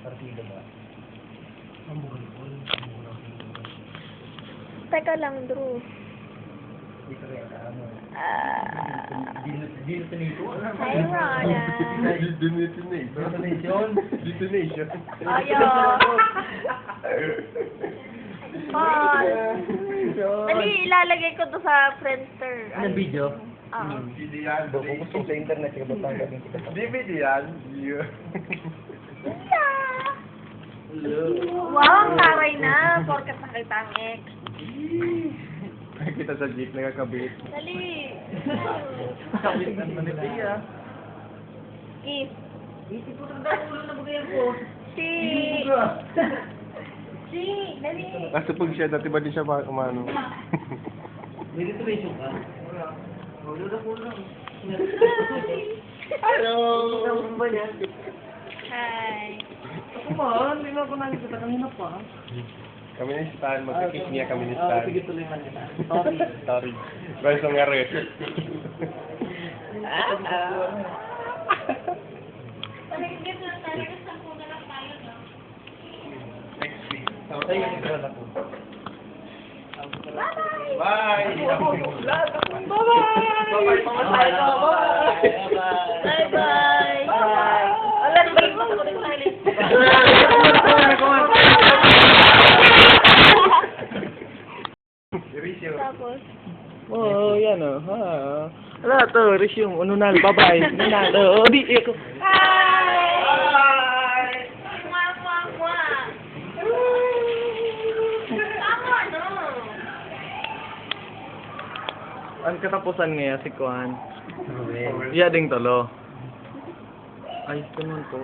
Partido ba? Ang buhay ko. Teka lang, Drew. Dito rin ano. Hi, Rona. Detonation. Ayo. Paul. Dali, ilalagay ko to sa Friendster. Anong video? Oo. Video yan. Kung sa internet, ka ba tanggalin kita? DVD yan. Yeah. Wow, ang taray na. Porkat nakita ang ex. Kita sa jeep nakakabit. Dali. Kabit ng manipia. If. Itiputang daw ulo na bagayan ko. Si. Si. Dali. Kaso pag siya, dati ba di siya umano? May detonation ka? Wala. Ulo na ulo lang. Hello! Ano ba yan? Hi. Ako man, hindi na ako nakikita kanina pa. Kami ni Stan, magkakik niya kami ni Stan. Sige, tuloy man kita. Sorry. Sorry. Basta nga rin. Pakinggan lang talaga sa kuna lang tayo, no? Next week. Ay, ikaw na po. Bye-bye! Bye! Bye-bye! Bye-bye! Pamatay ko! Bye! Bye-bye! Bye! Alam mo, iwan ko rin silent. Tapos, Oh, yan o. Wala to, resume. Ununal, bye-bye. Ununal. Oh, di ako. hi! Mwah, mwah, mwah! Tama, no? Ang katapusan ngayon si Kuan. Iya ding tolo. Ay, kunon to.